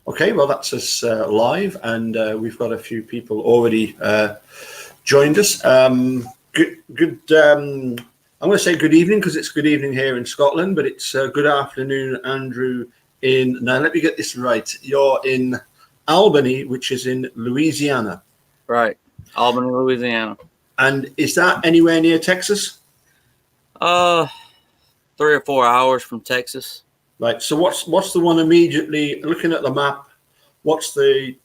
Okay, well, that's us live, and we've got a few people already joined us. Good. I'm going to say good evening because it's good evening here in Scotland, but it's good afternoon, Andrew. Now, let me get this right. You're in Albany, which is in Louisiana. Right, Albany, Louisiana. And is that anywhere near Texas? 3 or 4 hours from Texas. Right. So what's the one immediately, looking at the map, what's the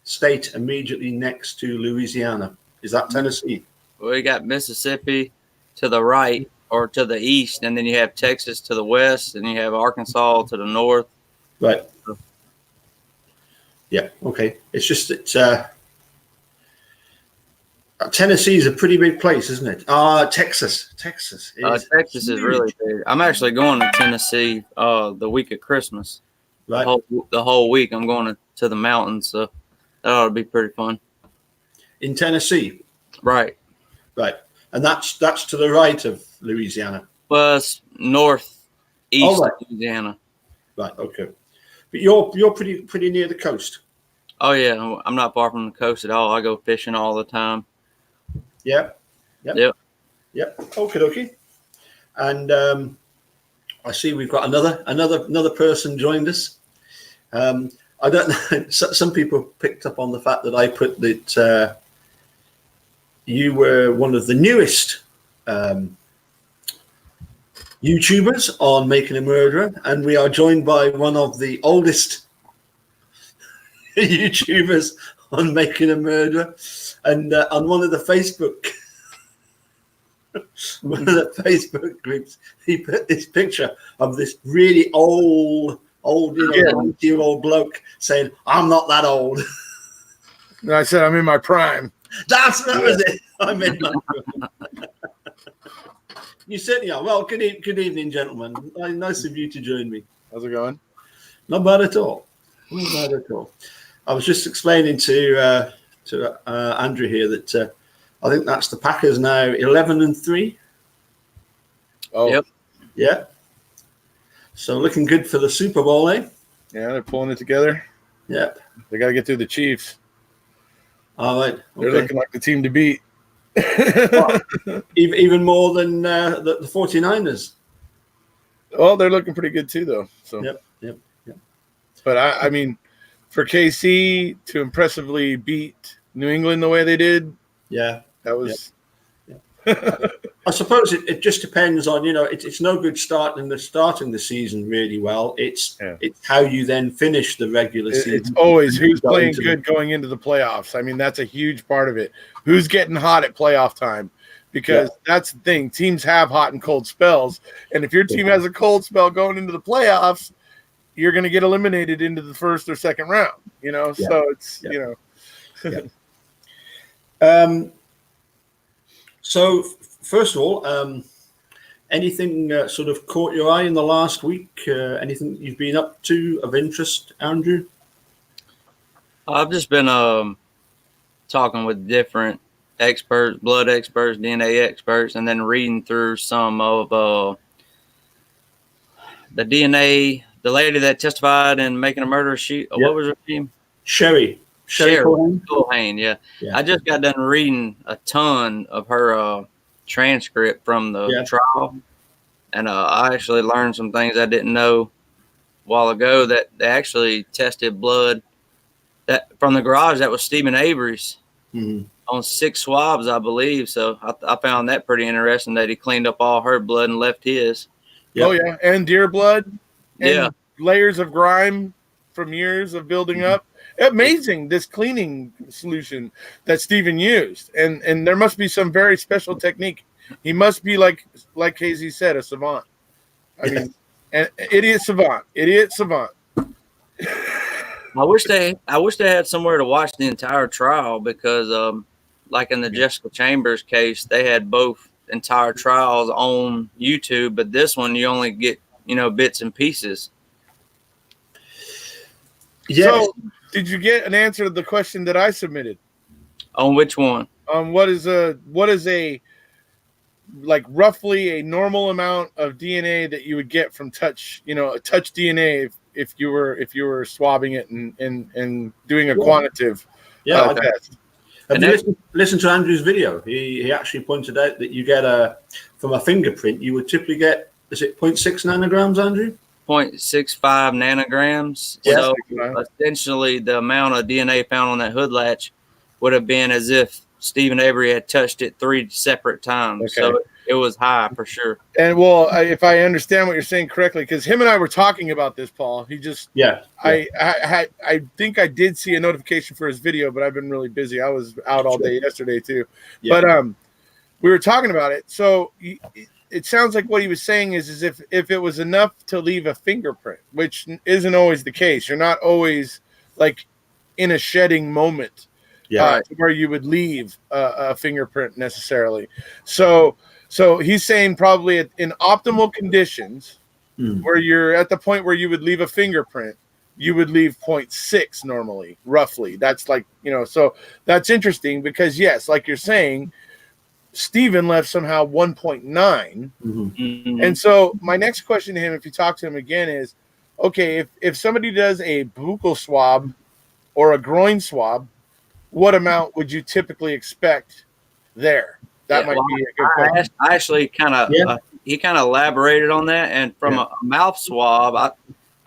state immediately next to Louisiana? Is that Tennessee? We got Mississippi to the right or to the east, and then you have Texas to the west, and you have Arkansas to the north. Right. Yeah. Okay. It's just that Tennessee is a pretty big place, isn't it? Texas. Texas is really big. I'm actually going to Tennessee the week of Christmas. Right. The whole week I'm going to the mountains, so that ought to be pretty fun. In Tennessee? Right. Right. And that's to the right of Louisiana? Well, it's northeast of Louisiana. Right, okay. But you're pretty near the coast? Oh, yeah. I'm not far from the coast at all. I go fishing all the time. Yeah. Yep. Okay. And I see we've got another person joined us. I don't know. Some people picked up on the fact that I put that you were one of the newest YouTubers on Making a Murderer, and we are joined by one of the oldest YouTubers on Making a Murderer, and on one of the Facebook groups, he put this picture of this really old, 90-year-old bloke saying, "I'm not that old." And I said, "I'm in my prime." That was it. I'm in my prime. You certainly are. Well, good evening, gentlemen. Nice of you to join me. How's it going? Not bad at all. I was just explaining to Andrew here that I think that's the Packers now 11-3. Oh, yep. Yeah. So looking good for the Super Bowl, eh? Yeah, they're pulling it together. Yep. They got to get through the Chiefs. All right. Okay. They're looking like the team to beat. Well, even more than the 49ers. Well, they're looking pretty good too, though. So. Yep. But I mean, for KC to impressively beat New England the way they did, yeah, that was. I suppose it just depends on, it's no good starting the season really well. It's how you then finish the regular season. It's always who's playing good going into the playoffs. I mean, that's a huge part of it. Who's getting hot at playoff time? Because that's the thing. Teams have hot and cold spells. And if your team has a cold spell going into the playoffs, you're going to get eliminated into the first or second round, So it's, So, first of all, anything sort of caught your eye in the last week? Anything you've been up to of interest, Andrew? I've just been talking with different experts, blood experts, DNA experts, and then reading through some of the DNA. The lady that testified in Making a Murderer, what was her name? Sherry Culhane, yeah. I just got done reading a ton of her transcript from the trial, and I actually learned some things I didn't know a while ago, that they actually tested blood that from the garage that was Stephen Avery's on 6 swabs, I believe. So I found that pretty interesting that he cleaned up all her blood and left his. Yep. Oh, yeah, and deer blood. And layers of grime from years of building up. Amazing, this cleaning solution that Stephen used. And there must be some very special technique. He must be, like Casey said, a savant. I mean, an idiot savant. I wish they had somewhere to watch the entire trial, because like in the Jessica Chambers case, they had both entire trials on YouTube, but this one you only get bits and pieces. Yes. So, did you get an answer to the question that I submitted? On which one? What is a like roughly a normal amount of DNA that you would get from touch, a touch DNA if you were swabbing it and doing a quantitative test. And listen to Andrew's video. He actually pointed out that you get from a fingerprint, you would typically get, is it 0.6 nanograms, Andrew? 0.65 nanograms. Yeah. So essentially the amount of DNA found on that hood latch would have been as if Stephen Avery had touched it 3 separate times. Okay. So it was high for sure. And well, if I understand what you're saying correctly, because him and I were talking about this, Paul, he just, I think I did see a notification for his video, but I've been really busy. I was out all day yesterday too. Yeah. But we were talking about it. So it sounds like what he was saying is if it was enough to leave a fingerprint, which isn't always the case. You're not always like in a shedding moment. Where you would leave a fingerprint necessarily. So he's saying probably in optimal conditions where you're at the point where you would leave a fingerprint, you would leave 0.6 normally, roughly. That's like, so that's interesting because yes, like you're saying, Stephen left somehow 1.9. Mm-hmm. And so my next question to him, if you talk to him again, is, okay, if somebody does a buccal swab or a groin swab, what amount would you typically expect there? That might be a good question. I actually kind of he kind of elaborated on that, and from a mouth swab,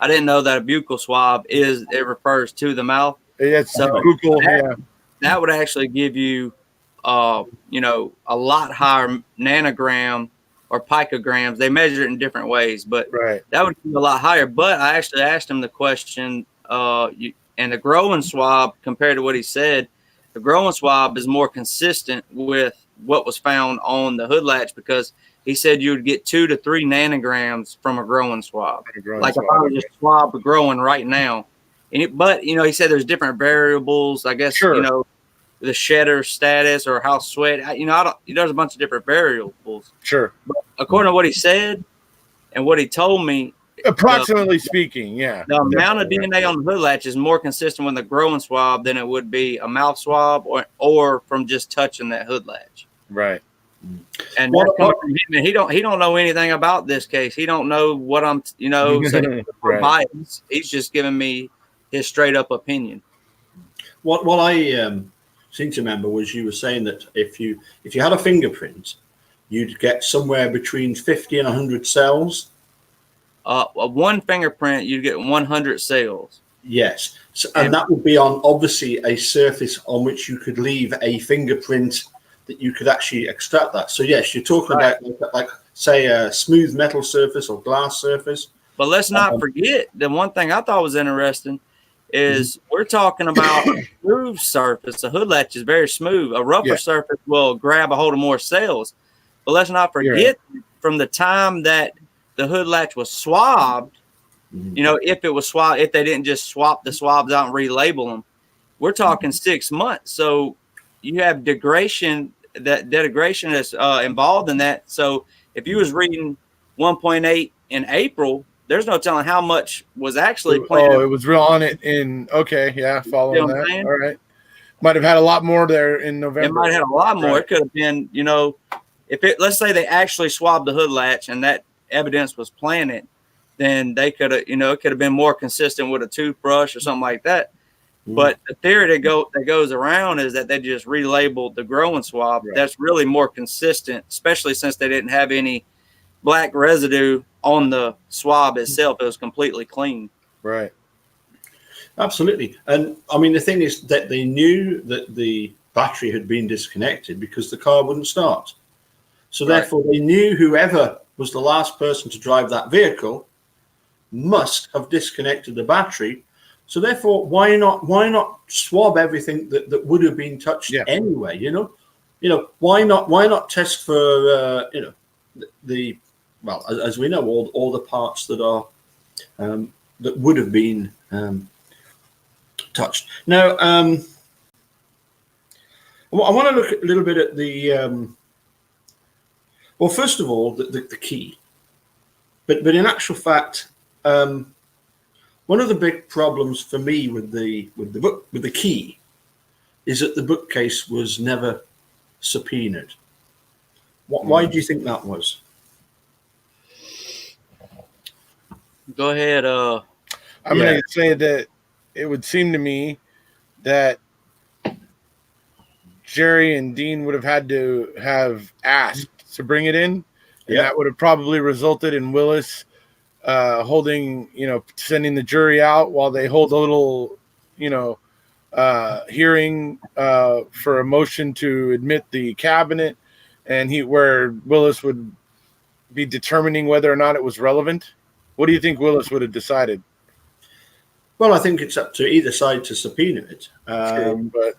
I didn't know that a buccal swab it refers to the mouth. It's so buccal. That would actually give you, a lot higher nanogram or picograms. They measure it in different ways, but that would be a lot higher. But I actually asked him the question, and the growing swab, compared to what he said, the growing swab is more consistent with what was found on the hood latch because he said you would get 2 to 3 nanograms from a growing swab. If I was just swab growing right now. But he said there's different variables, I guess, the shedder status or how sweat, there's a bunch of different variables. Sure. But according to what he said and what he told me, approximately speaking, the amount of DNA on the hood latch is more consistent with a growing swab than it would be a mouth swab or from just touching that hood latch. Right. And that's coming from him. He don't know anything about this case. He don't know what I'm, so he's just giving me his straight up opinion. What I seem to remember was you were saying that if you had a fingerprint, you'd get somewhere between 50 and 100 cells. One fingerprint, you get 100 cells. Yes, and that would be on obviously a surface on which you could leave a fingerprint that you could actually extract that. So yes, you're talking about like say a smooth metal surface or glass surface. But let's not forget the one thing I thought was interesting is we're talking about a smooth surface. The hood latch is very smooth. A rougher surface will grab a hold of more cells. But let's not forget from the time that the hood latch was swabbed, if it was swabbed, if they didn't just swap the swabs out and relabel them, we're talking 6 months. So you have degradation is involved in that. So if you was reading 1.8 in April, there's no telling how much was actually planted. Oh, it was real on it in, following that. All right. Might have had a lot more there in November. It might have had a lot more. Right. It could have been, let's say they actually swabbed the hood latch and that evidence was planted, then they could have, it could have been more consistent with a toothbrush or something like that. But the theory that goes around is that they just relabeled the growing swab. Right. That's really more consistent, especially since they didn't have any black residue on the swab itself. It was completely clean. Right. Absolutely. And I mean, the thing is that they knew that the battery had been disconnected because the car wouldn't start. So therefore they knew whoever was the last person to drive that vehicle must have disconnected the battery. So therefore, why not swab everything that would have been touched anyway? Why not test for as we know, all the parts that are that would have been touched. Now, I want to look a little bit at the. Well, first of all, the key, but in actual fact. One of the big problems for me with the key is that the bookcase was never subpoenaed. Why do you think that was? Go ahead. I'm going to say that it would seem to me that Jerry and Dean would have had to have asked to bring it in, and that would have probably resulted in Willis holding, sending the jury out while they hold a little, hearing for a motion to admit the cabinet, and where Willis would be determining whether or not it was relevant. What do you think Willis would have decided? Well, I think it's up to either side to subpoena it. True, but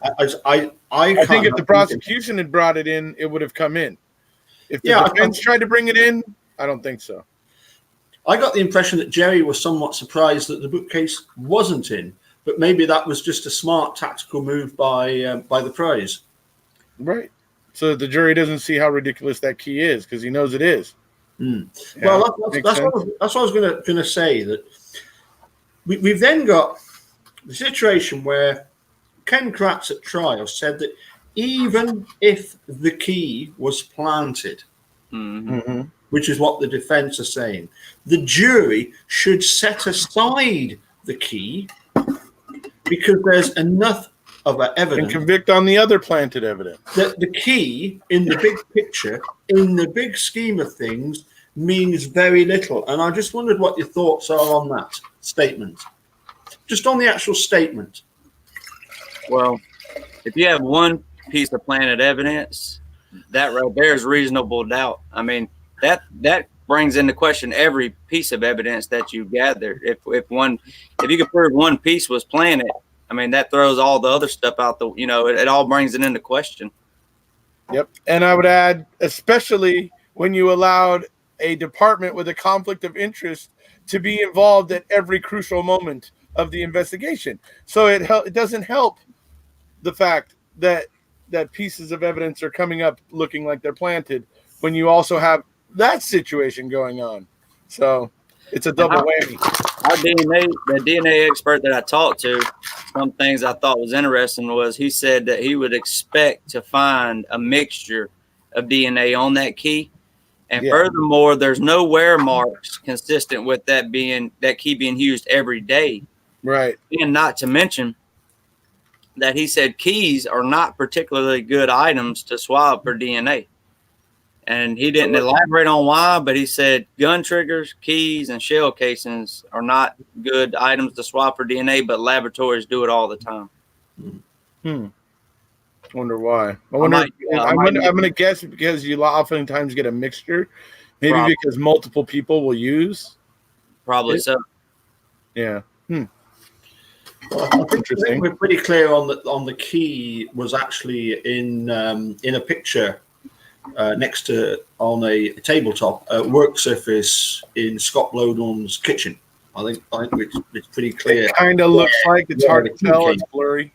I think if the prosecution had brought it in, it would have come in. If the defense tried to bring it in, I don't think so. I got the impression that Jerry was somewhat surprised that the bookcase wasn't in, but maybe that was just a smart tactical move by the prize. Right. So that the jury doesn't see how ridiculous that key is, because he knows it is. Mm. Yeah, well, that's what I was going to say. That we've then got the situation where Ken Kratz at trial said that even if the key was planted, which is what the defense are saying, the jury should set aside the key because there's enough of evidence and convict on the other planted evidence. That the key, in the big picture, in the big scheme of things, means very little. And I just wondered what your thoughts are on that statement. Just on the actual statement. Well, if you have one piece of planted evidence, that right there is reasonable doubt. I mean, that brings into question every piece of evidence that you gather. If you can prove one piece was planted, I mean, that throws all the other stuff out. It all brings it into question. Yep. And I would add, especially when you allowed a department with a conflict of interest to be involved at every crucial moment of the investigation. So it doesn't help the fact that pieces of evidence are coming up looking like they're planted when you also have that situation going on. So it's a double whammy. The DNA expert that I talked to, some things I thought was interesting was he said that he would expect to find a mixture of DNA on that key. And furthermore, there's no wear marks consistent with that key being used every day. Right. And not to mention that he said keys are not particularly good items to swab for DNA. And he didn't elaborate on why, but he said gun triggers, keys, and shell casings are not good items to swab for DNA, but laboratories do it all the time. Wonder why. I'm going to guess because you oftentimes get a mixture, maybe because multiple people will use. Probably so. Yeah. Well, I think we're pretty clear on the key was actually in a picture next to on a tabletop work surface in Scott Lowdon's kitchen. I think it's pretty clear. It kind of looks like it's hard to tell. It's blurry.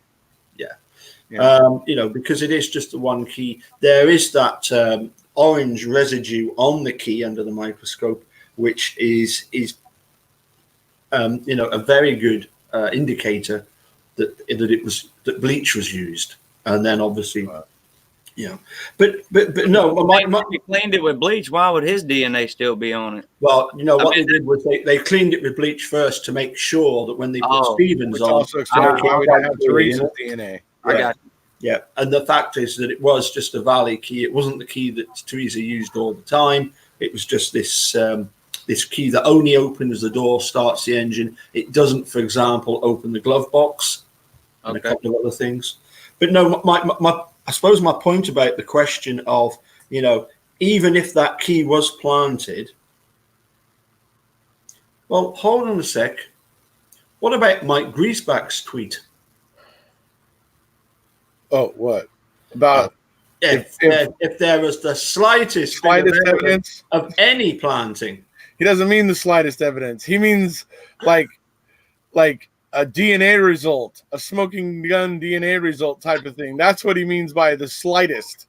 Yeah. Because it is just the one key. There is that orange residue on the key under the microscope, which is a very good indicator that bleach was used, and then obviously, but no. If he cleaned it with bleach, why would his DNA still be on it? Well, they did was they cleaned it with bleach first to make sure that when they put Stevens on, also explains why we don't have Teresa's DNA. I got you. Yeah, and the fact is that it was just a Valley key. It wasn't the key that Teresa used all the time. It was just this this key that only opens the door, starts the engine. It doesn't, for example, open the glove box and a couple of other things. But no, I suppose my point about the question of, even if that key was planted, well, hold on a sec. What about Mike Griesbach's tweet? Oh, what? About if there was the slightest evidence of any planting. He doesn't mean the slightest evidence. He means like a DNA result, a smoking gun DNA result type of thing. That's what he means by the slightest.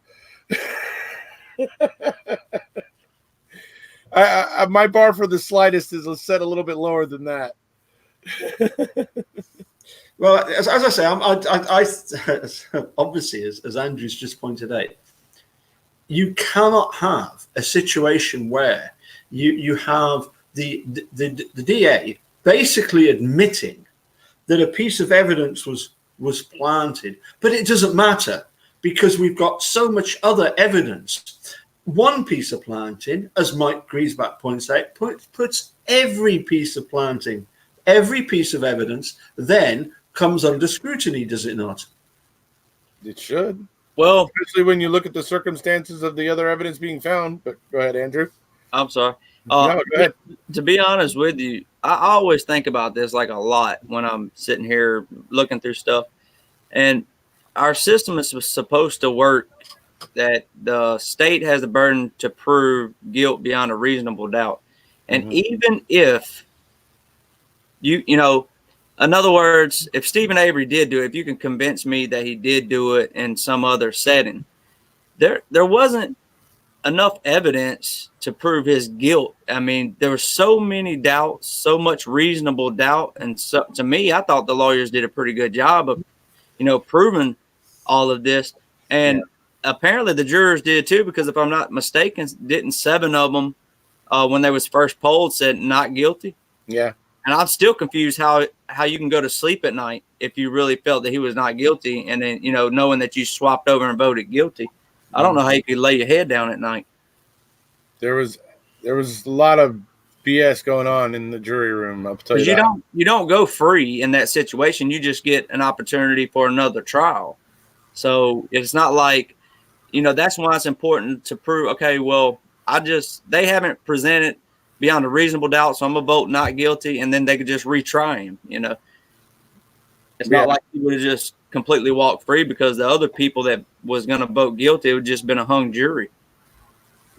My bar for the slightest is set a little bit lower than that. Well, as I say, I obviously, as Andrew's just pointed out, you cannot have a situation where you have the DA basically admitting that a piece of evidence was planted, but it doesn't matter because we've got so much other evidence. One piece of planting, as Mike Griesbach points out, puts every piece of planting, every piece of evidence, then comes under scrutiny, does it not? It should. Well, especially when you look at the circumstances of the other evidence being found. But go ahead, Andrew. I'm sorry. No, go ahead. To be honest with you, I always think about this like a lot when I'm sitting here looking through stuff. And our system is supposed to work that the state has the burden to prove guilt beyond a reasonable doubt. And even if you know, in other words, if Stephen Avery did do it, if you can convince me that he did do it in some other setting, there wasn't enough evidence to prove his guilt. I mean, there were so many doubts, so much reasonable doubt. And so to me, I thought the lawyers did a pretty good job of, proving all of this. And apparently the jurors did too, because if I'm not mistaken, didn't 7 of them, when they was first polled, said not guilty? Yeah. And I'm still confused how you can go to sleep at night if you really felt that he was not guilty. And then, knowing that you swapped over and voted guilty. I don't know how you could lay your head down at night. There was a lot of BS going on in the jury room. I'll tell you that. You don't go free in that situation. You just get an opportunity for another trial. So it's not like, that's why it's important to prove, okay, well, they haven't presented beyond a reasonable doubt, so I'm going to vote not guilty, and then they could just retry him, It's not like he would have just completely walked free because the other people that was going to vote guilty, it would just been a hung jury.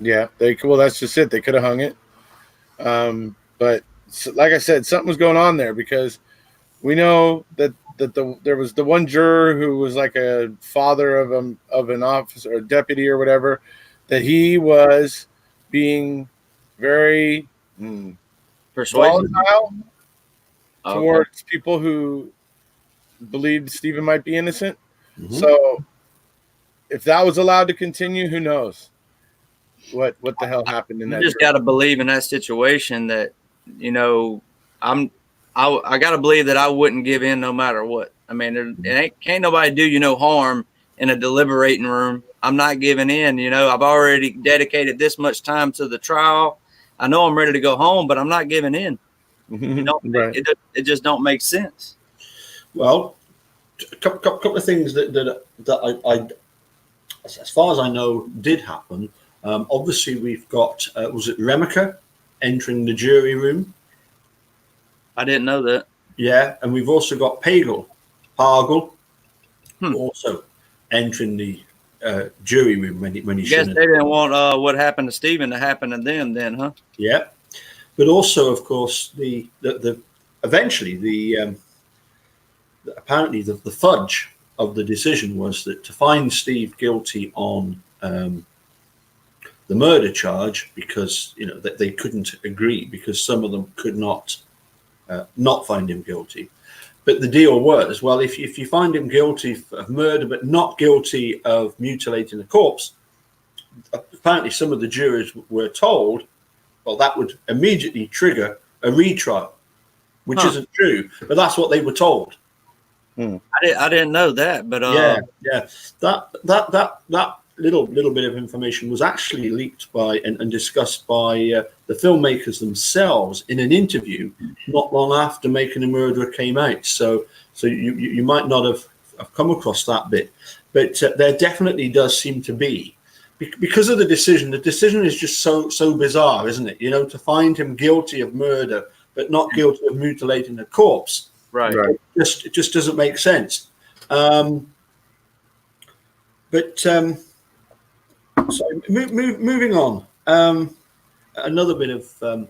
Yeah, that's just it. They could have hung it. But like I said, something was going on there because we know that there was the one juror who was like a father of an officer or deputy or whatever, that he was being very persuasive towards people who believed Stephen might be innocent. So if that was allowed to continue, who knows what the hell happened in that? You just got to believe in that situation that, I got to believe that I wouldn't give in no matter what. I mean, can't nobody do you no harm in a deliberating room. I'm not giving in. I've already dedicated this much time to the trial. I know I'm ready to go home, but I'm not giving in. Right. It just don't make sense. Well, a couple of things that I, as far as I know, did happen. Obviously, we've got was it Erekose entering the jury room? I didn't know that. Yeah, and we've also got Pagel also entering the jury room when he guess they didn't want what happened to Stephen to happen to them then, huh? Yeah, but also, of course, the eventually apparently the fudge of the decision was that to find Steve guilty on the murder charge, because that they couldn't agree because some of them could not find him guilty. But the deal was, well, if you find him guilty of murder but not guilty of mutilating a corpse, apparently some of the jurors were told, well, that would immediately trigger a retrial, which isn't true, but that's what they were told. I didn't know that, but yeah, that little bit of information was actually leaked by and discussed by the filmmakers themselves in an interview not long after Making a Murderer came out. So you might not have come across that bit, but there definitely does seem to be, because of the decision. The decision is just so bizarre, isn't it? To find him guilty of murder but not guilty of mutilating a corpse. Right. It just doesn't make sense. So moving on, another bit of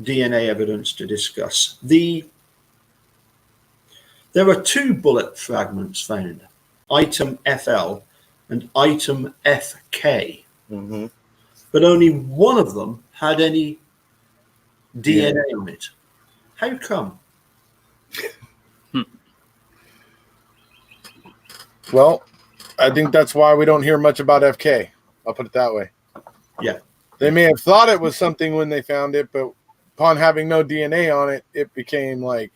DNA evidence to discuss. There are 2 bullet fragments found, item FL and item FK, but only one of them had any DNA on it. How come? Well, I think that's why we don't hear much about FK. I'll put it that way. Yeah. They may have thought it was something when they found it, but upon having no DNA on it, it became like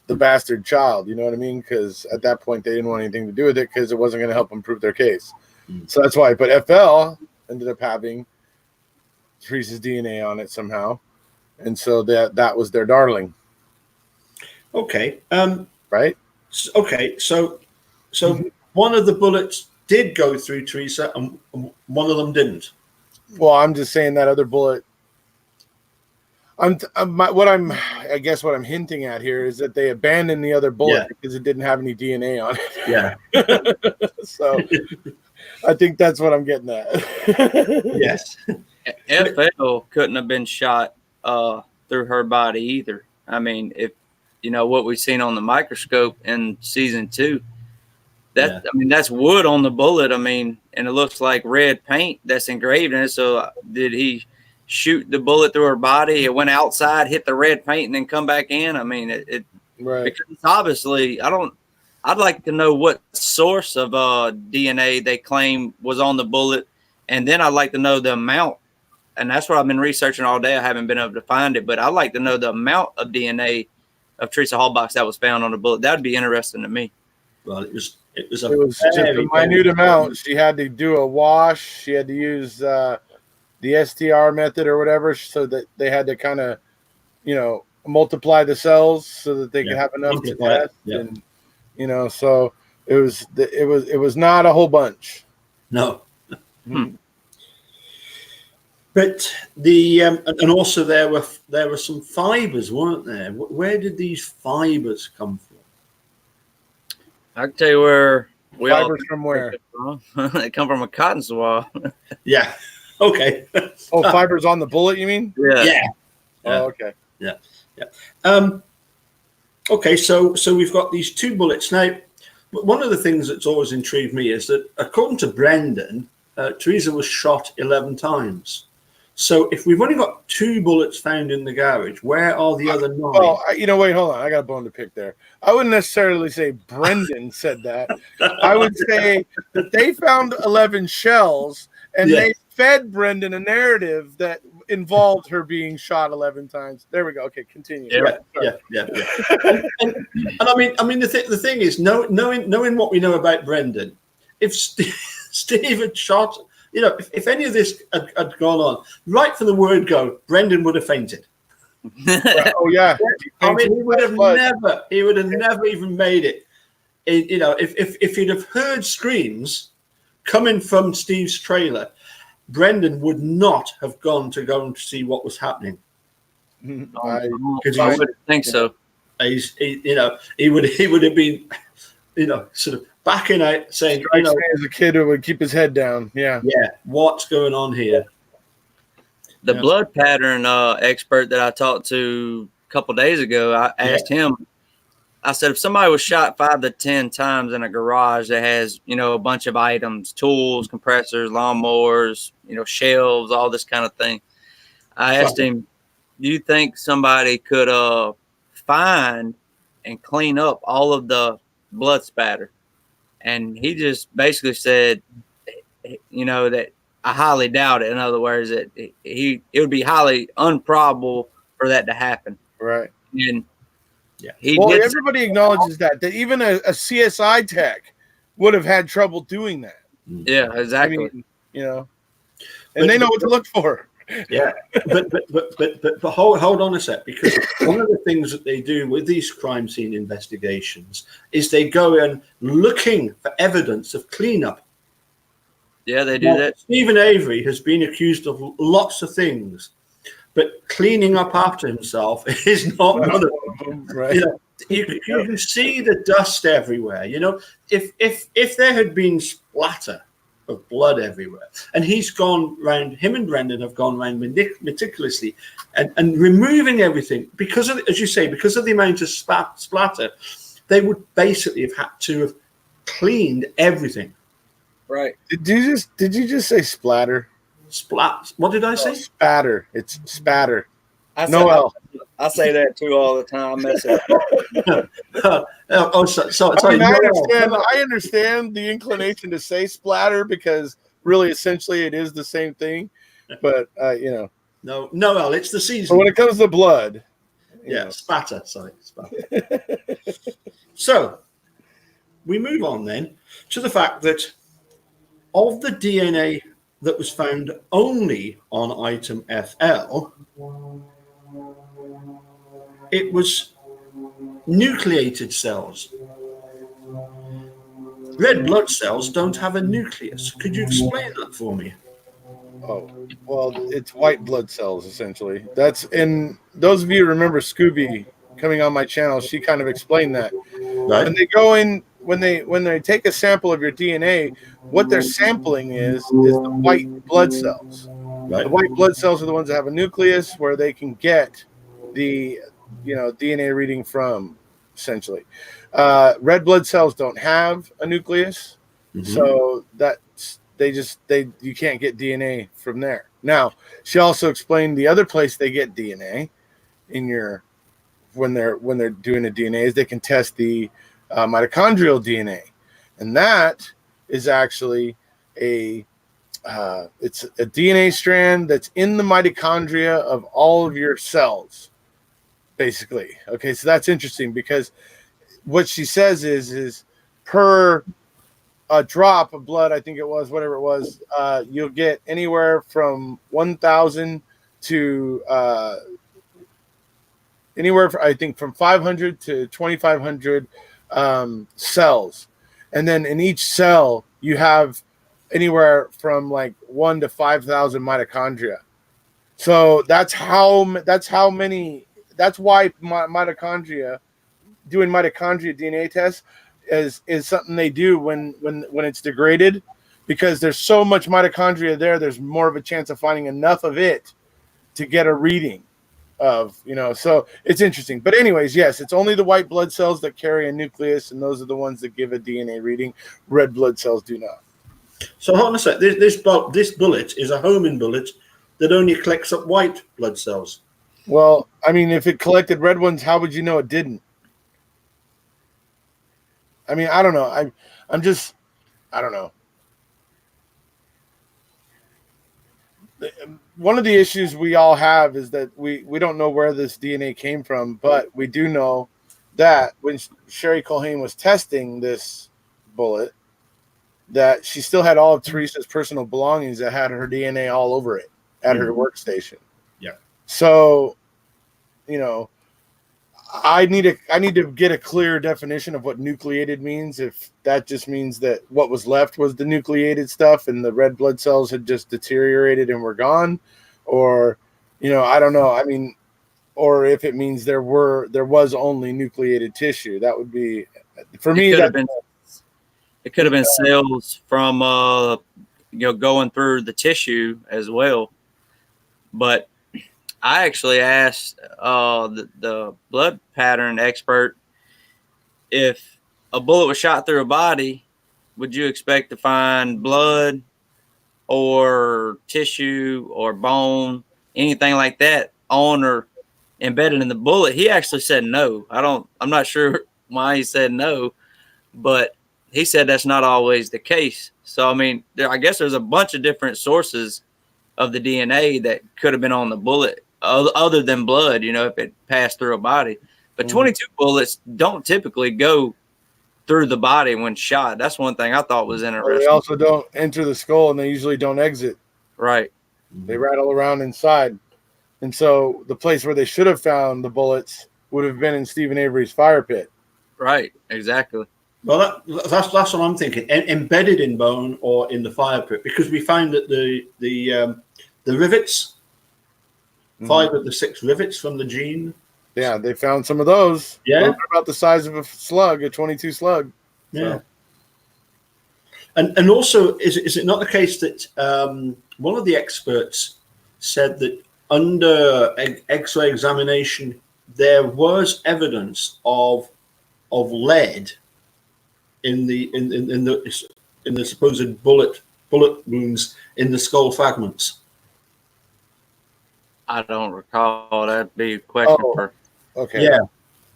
the bastard child. You know what I mean? Because at that point, they didn't want anything to do with it because it wasn't going to help them prove their case. So that's why. But FL ended up having Teresa's DNA on it somehow, and so that was their darling. Okay. Right. Okay. So one of the bullets did go through Teresa, and one of them didn't. Well, I'm just saying that other bullet. I guess what I'm hinting at here is that they abandoned the other bullet because it didn't have any DNA on it. Yeah. So I think that's what I'm getting at. Yes. FL couldn't have been shot through her body either. I mean, if you know what we've seen on the microscope in season 2, I mean, that's wood on the bullet. I mean, and it looks like red paint that's engraved in it. So did he shoot the bullet through her body? It went outside, hit the red paint, and then come back in. I mean, right. Because obviously, I'd like to know what source of DNA they claim was on the bullet, and then I'd like to know the amount. And that's what I've been researching all day. I haven't been able to find it, but I'd like to know the amount of DNA of Teresa Halbach that was found on the bullet. That'd be interesting to me. Well, it was just a minute amount. She had to do a wash. She had to use the STR method or whatever, so that they had to kind of, multiply the cells so that they could have enough to test. And so it was not a whole bunch. No. But and also there were some fibers, weren't there? Where did these fibers come from? I can tell you where fibers from where they come from. A cotton swab. Yeah. Okay. Oh, fibers on the bullet, you mean? Yeah. Oh, okay. Yeah. Okay, so we've got these 2 bullets now. One of the things that's always intrigued me is that according to Brendan, Teresa was shot 11 times. So if we've only got 2 bullets found in the garage, where are the other 9? Well, wait, hold on. I got a bone to pick there. I wouldn't necessarily say Brendan said that. I would say that they found 11 shells, and they fed Brendan a narrative that involved her being shot 11 times. There we go. Okay, continue. Yeah. And I mean, the thing is, knowing what we know about Brendan, if Steve had shot. If any of this had gone on, right from the word go, Brendan would have fainted. Oh yeah, I mean, he would have never even made it. If he'd have heard screams coming from Steve's trailer, Brendan would not have gone to see what was happening. I would think so. He would have been, sort of backing out, saying, as a kid who would keep his head down. Yeah. What's going on here? The blood pattern expert that I talked to a couple days ago, I asked him. I said, if somebody was shot 5 to 10 times in a garage that has, a bunch of items, tools, compressors, lawnmowers, shelves, all this kind of thing, I asked him, do you think somebody could find and clean up all of the blood spatter? And he just basically said, that I highly doubt it. In other words, that it would be highly improbable for that to happen. Right. And everybody acknowledges that even a CSI tech would have had trouble doing that. Yeah, exactly. And they know what to look for. Yeah, but hold on a sec, because one of the things that they do with these crime scene investigations is they go in looking for evidence of cleanup. Yeah, they do that. Stephen Avery has been accused of lots of things, but cleaning up after himself is not one of them. Right. You can see the dust everywhere. If there had been splatter of blood everywhere, and he's gone round, him and Brendan have gone round meticulously and removing everything because of, as you say, because of the amount of splatter, they would basically have had to have cleaned everything. Right. Did you just say splatter? What did I say? Spatter. It's spatter. I say that too all the time. I understand the inclination to say splatter because really, essentially, it is the same thing. But No, Al, it's the season. But when it comes to blood, spatter. Sorry, spatter. So we move on then to the fact that of the DNA that was found only on item FL, it was nucleated cells. Red blood cells don't have a nucleus. Could you explain that for me? Oh, well, it's white blood cells, essentially. That's, and those of you who remember Scooby coming on my channel, she kind of explained that. Right. When they go in, when they take a sample of your DNA, what they're sampling is the white blood cells. Right. The white blood cells are the ones that have a nucleus where they can get the DNA reading from, essentially. Red blood cells don't have a nucleus, so that's you can't get DNA from there. Now, she also explained the other place they get DNA in your when they're doing a DNA is they can test the mitochondrial DNA, and that is actually it's a DNA strand that's in the mitochondria of all of your cells, basically. Okay, so that's interesting because what she says is per a drop of blood, I think it was, whatever it was, you'll get anywhere from 1,000 to anywhere, I think, from 500 to 2,500 cells. And then in each cell, you have anywhere from like 1 to 5,000 mitochondria. So that's why mitochondria, doing mitochondria DNA tests is something they do when it's degraded, because there's so much mitochondria there's more of a chance of finding enough of it to get a reading of, so it's interesting. But anyways, yes, it's only the white blood cells that carry a nucleus, and those are the ones that give a DNA reading. Red blood cells do not. So hold on a sec. This bullet is a homing bullet that only collects up white blood cells. Well, I mean, if it collected red ones, how would you know it didn't? I mean, I don't know. I don't know. One of the issues we all have is that we don't know where this DNA came from, but we do know that when Sherry Culhane was testing this bullet, that she still had all of Teresa's personal belongings that had her DNA all over it at her workstation. Yeah. So, I need to get a clear definition of what nucleated means. If that just means that what was left was the nucleated stuff and the red blood cells had just deteriorated and were gone, or, I don't know. I mean, or if it means there was only nucleated tissue. That would be, for me, it could have been cells from going through the tissue as well. But I actually asked the blood pattern expert, if a bullet was shot through a body, would you expect to find blood or tissue or bone, anything like that on or embedded in the bullet? He actually said no. I'm not sure why he said no, but he said that's not always the case. So, I mean, I guess there's a bunch of different sources of the DNA that could have been on the bullet other than blood, if it passed through a body. But 22 bullets don't typically go through the body when shot. That's one thing I thought was interesting. They also don't enter the skull, and they usually don't exit. Right. They rattle around inside. And so the place where they should have found the bullets would have been in Stephen Avery's fire pit. Right. Exactly. Well, that's what I'm thinking. Embedded in bone or in the fire pit, because we found that the rivets, 5 of the 6 rivets from the gene. Yeah, they found some of those. Yeah, those are about the size of a slug, a 22 slug. Yeah. So. And also, is it not the case that one of the experts said that under X-ray examination there was evidence of lead in the supposed bullet wounds in the skull fragments? I don't recall. That'd be a question for. Okay. Yeah.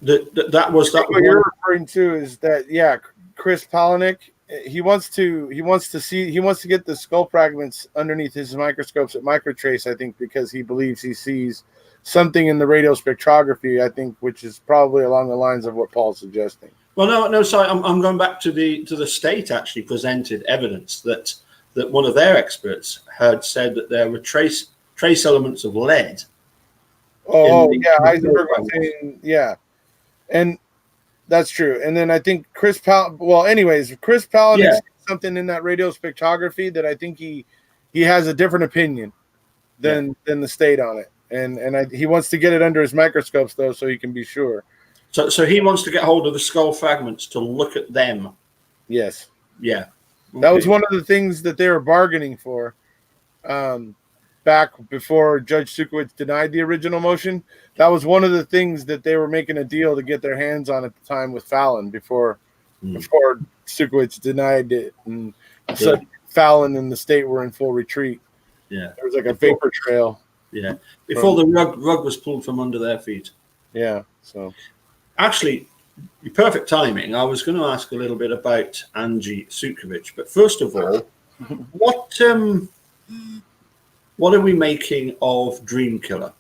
That was what you're referring to is that, Chris Palahniuk he wants to get the skull fragments underneath his microscopes at microtrace, I think, because he believes he sees something in the radio spectrography, I think, which is probably along the lines of what Paul's suggesting. Well, no, sorry, I'm going back to the state actually presented evidence that one of their experts had said that there were trace elements of lead. Oh, yeah, Heisenberg was saying, yeah, and that's true. And then I think Chris Palahniuk sees something in that radio spectrography that I think he has a different opinion than the state on it, and he wants to get it under his microscopes though, so he can be sure. So he wants to get hold of the skull fragments to look at them. Yes. Yeah. Okay. That was one of the things that they were bargaining for back before Judge Sukowitz denied the original motion. That was one of the things that they were making a deal to get their hands on at the time with Fallon before Sukowitz denied it. And so Fallon and the state were in full retreat. Yeah. There was like a vapor trail. Yeah. Before the rug was pulled from under their feet. Yeah. So actually, perfect timing. I was going to ask a little bit about Angie Sukovich, but first of all, what are we making of Dream Killer?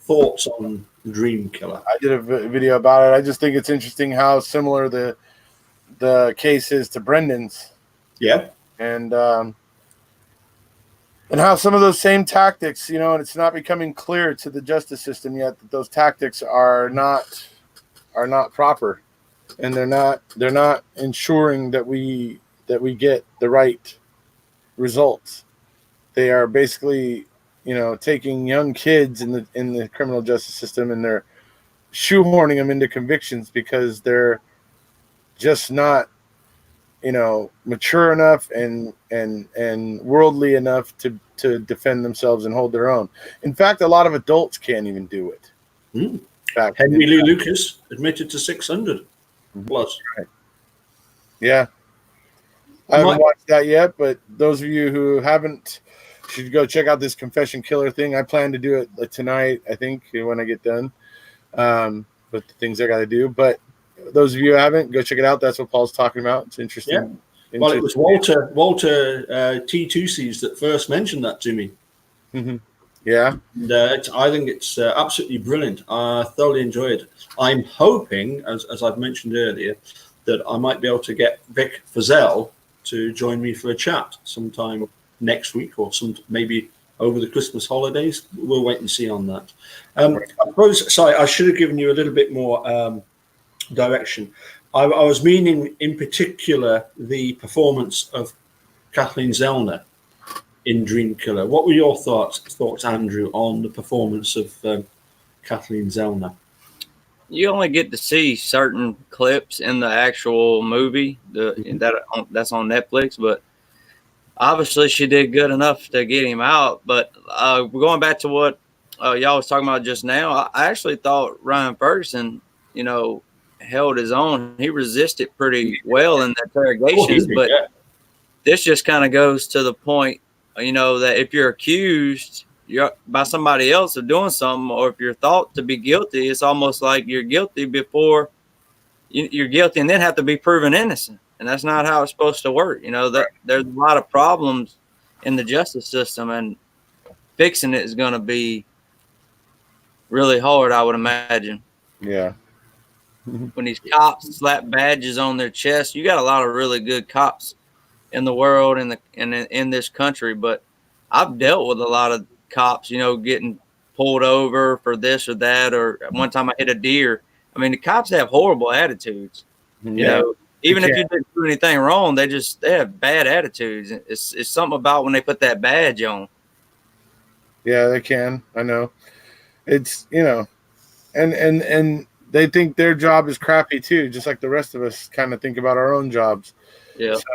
Thoughts on Dream Killer? I did a video about it. I just think it's interesting how similar the case is to Brendan's. Yeah. And how some of those same tactics, and it's not becoming clear to the justice system yet that those tactics are not proper, and they're not ensuring that we get the right results. They are basically, taking young kids in the criminal justice system, and they're shoehorning them into convictions because they're just not, mature enough and worldly enough to defend themselves and hold their own. In fact, a lot of adults can't even do it. In fact, Henry Lee Lucas admitted to 600 plus. Right. Yeah. I haven't watched that yet, but those of you who haven't should go check out this Confession Killer thing. I plan to do it tonight, I think, when I get done. But the things I got to do. But those of you who haven't, go check it out. That's what Paul's talking about. It's interesting. Yeah. Well, it was Walter T2Cs that first mentioned that to me. Mm-hmm. Yeah. And I think it's absolutely brilliant. I thoroughly enjoyed it. I'm hoping, as I've mentioned earlier, that I might be able to get Vic Fazell to join me for a chat sometime next week or maybe over the Christmas holidays. We'll wait and see on that. I should have given you a little bit more direction. I was meaning in particular the performance of Kathleen Zellner in Dream Killer. What were your thoughts, Andrew, on the performance of Kathleen Zellner? You only get to see certain clips in the actual movie that's on Netflix, but obviously she did good enough to get him out. But going back to what y'all was talking about just now, I actually thought Ryan Ferguson, held his own. He resisted pretty well in the interrogations, but this just kind of goes to the point, that if you're accused by somebody else of doing something, or if you're thought to be guilty, it's almost like you're guilty before you're guilty and then have to be proven innocent. And that's not how it's supposed to work. That there's a lot of problems in the justice system, and fixing it is going to be really hard, I would imagine. Yeah. When these cops slap badges on their chest, you got a lot of really good cops in the world and in this country. But I've dealt with a lot of cops, getting pulled over for this or that, or one time I hit a deer. I mean, the cops have horrible attitudes. Even if you didn't do anything wrong, they have bad attitudes. It's something about when they put that badge on. Yeah, they can. I know. It's and they think their job is crappy too, just like the rest of us kind of think about our own jobs. Yeah. So,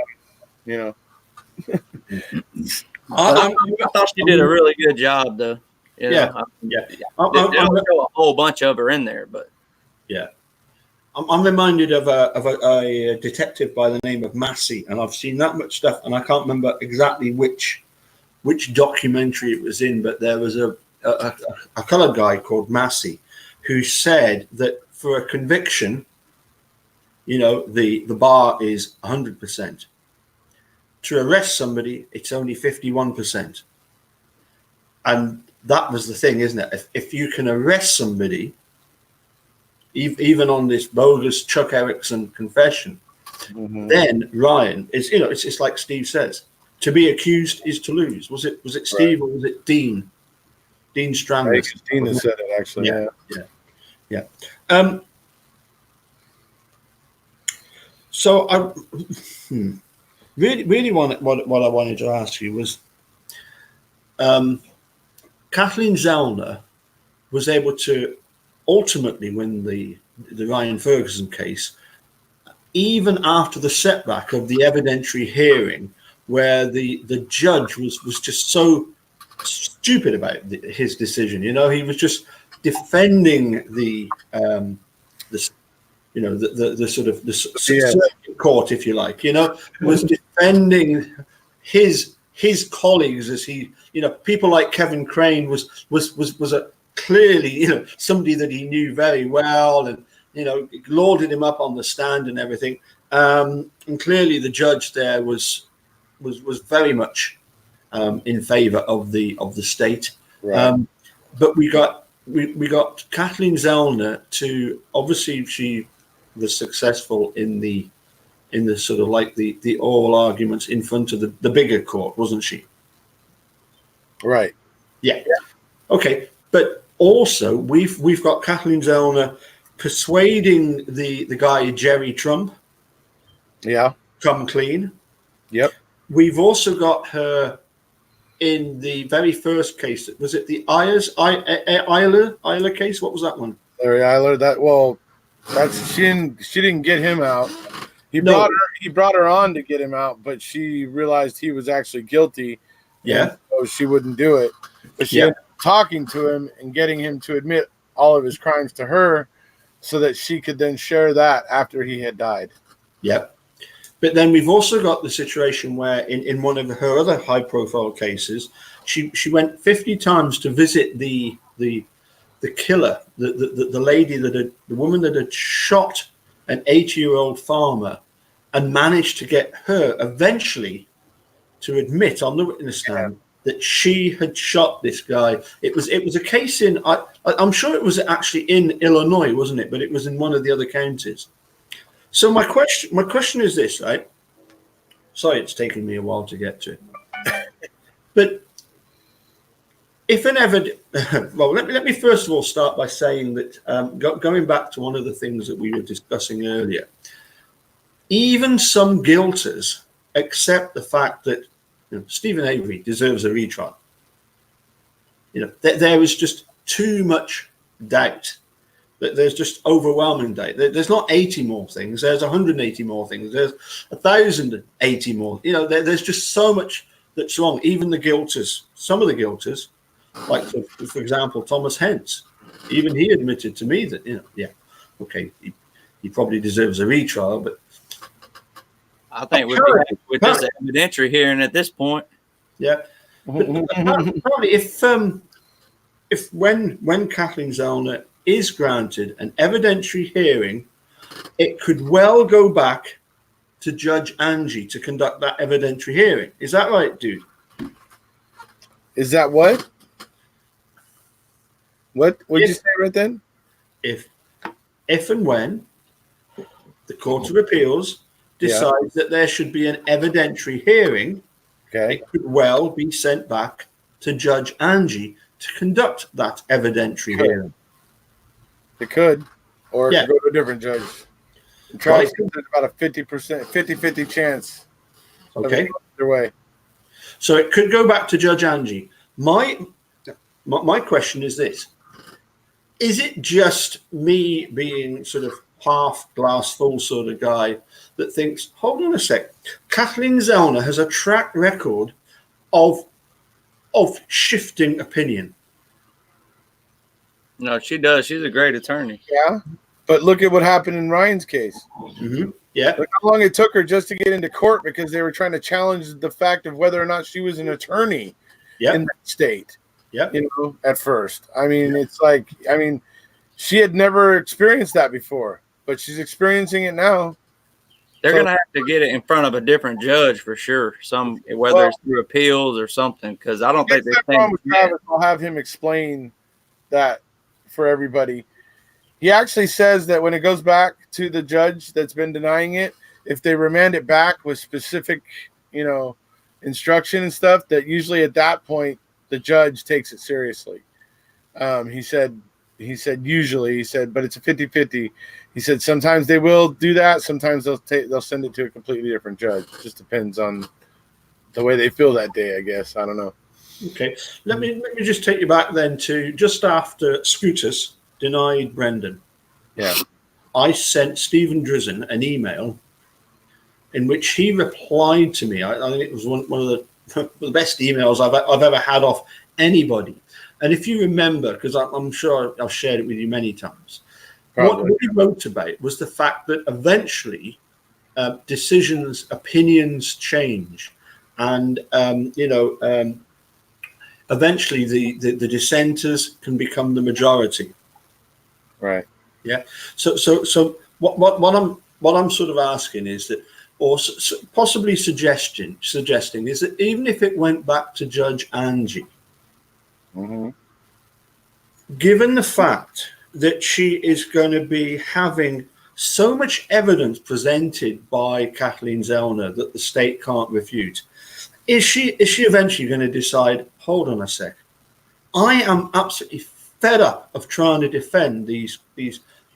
I thought she did a really good job, though. Yeah. There's a whole bunch of her in there, but yeah. I'm reminded of a detective by the name of Massey, and I've seen that much stuff, and I can't remember exactly which documentary it was in, but there was a colored guy called Massey who said that for a conviction, the bar is 100%. To arrest somebody, it's only 51%. And that was the thing, isn't it? If you can arrest somebody, even on this bogus Chuck Erickson confession, then Ryan is, it's like Steve says, to be accused is to lose. Was it Steve or was it Dean? Dean Stranders. Dean has said it, actually. Yeah. So I really what I wanted to ask you was, Kathleen Zellner was able to ultimately win the Ryan Ferguson case, even after the setback of the evidentiary hearing, where the judge was just so stupid about his decision. He was just defending the sort of the circuit court, if you like. Was defending his colleagues as he, people like Kevin Crane was a clearly, somebody that he knew very well, and lauded him up on the stand and everything. And clearly, the judge there was very much in favour of the state. Right. But we got Kathleen Zellner to, obviously she was successful in the sort of like the oral arguments in front of the bigger court, wasn't she? Right. Yeah. Okay. But also we've got Kathleen Zellner persuading the guy Jerry Trump. Yeah. Come clean. Yep. We've also got her in the very first case. Was it the Eiler case? What was that one? Larry Eiler. She didn't get him out. He brought her on to get him out, but she realized he was actually guilty. Yeah. So she wouldn't do it. But she ended up talking to him and getting him to admit all of his crimes to her, so that she could then share that after he had died. Yep. But then we've also got the situation where in one of her other high-profile cases, she went 50 times to visit the killer, the lady the woman that had shot an 80-year-old farmer, and managed to get her eventually to admit on the witness stand that she had shot this guy. It was a case in, I'm sure it was actually in Illinois, wasn't it? But it was in one of the other counties. So my question is this, right? Sorry, it's taken me a while to get to. But if let me first of all start by saying that going back to one of the things that we were discussing earlier, even some guilters accept the fact that Stephen Avery deserves a retrial. There is just too much doubt. There's just overwhelming doubt. There's not 80 more things. There's 180 more things. There's 1,080 more. There's just so much that's wrong. Even the guilters, some of the guilters, like for example, Thomas Hentz, even he admitted to me that he probably deserves a retrial, but I think we'd be happy with this evidentiary hearing at this point. Yeah, but probably if when Kathleen Zellner is granted an evidentiary hearing, it could well go back to Judge Angie to conduct that evidentiary hearing. Is that right, dude? Is that what? What did you say right then? If and when the Court of Appeals decides that there should be an evidentiary hearing, it could well be sent back to Judge Angie to conduct that evidentiary hearing. It could, or it could go to a different judge. There's about a 50% chance. Okay. Either way. So it could go back to Judge Angie. My question is this. Is it just me being sort of half glass full sort of guy that thinks, hold on a sec, Kathleen Zellner has a track record of shifting opinion? No, she does. She's a great attorney. Yeah, but look at what happened in Ryan's case. Mm-hmm. Yeah. Look how long it took her just to get into court because they were trying to challenge the fact of whether or not she was an attorney in that state. Yeah. At first. I mean, it's like, she had never experienced that before. but she's experiencing it now. They're going to have to get it in front of a different judge for sure. Whether it's through appeals or something, because I don't think they think. I'll have him explain that for everybody. He actually says that when it goes back to the judge that's been denying it, if they remand it back with specific, instruction and stuff, that usually at that point the judge takes it seriously. He said, but it's a 50-50. He said sometimes they will do that. Sometimes they'll send it to a completely different judge. It just depends on the way they feel that day, I guess. I don't know. Okay. Let me just take you back then to just after Scooters denied Brendan. Yeah. I sent Stephen Drizzen an email in which he replied to me. I think it was one of the best emails I've ever had off anybody. And if you remember, because I'm sure I've shared it with you many times, what he wrote about was the fact that eventually opinions change, and eventually the dissenters can become the majority. Right. Yeah. So what I'm sort of asking is that, or possibly suggesting is that even if it went back to Judge Angie, given the fact that she is going to be having so much evidence presented by Kathleen Zellner that the state can't refute, is she eventually going to decide, hold on a sec, I am absolutely fed up of trying to defend these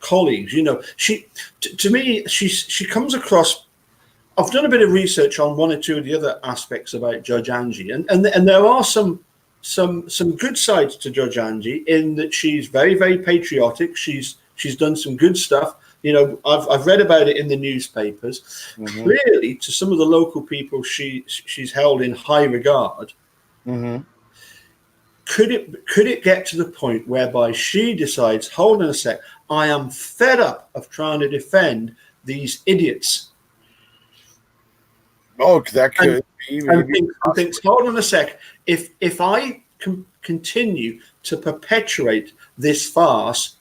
colleagues. To me, she comes across. I've done a bit of research on one or two of the other aspects about Judge Angie, and there are some good sides to Judge Angie in that she's very, very patriotic. She's done some good stuff. I've read about it in the newspapers. Clearly, to some of the local people, she's held in high regard. Could it get to the point whereby she decides, hold on a sec, I am fed up of trying to defend these idiots? Oh, that could be. And thinks, hold on a sec, if I continue to perpetuate this farce,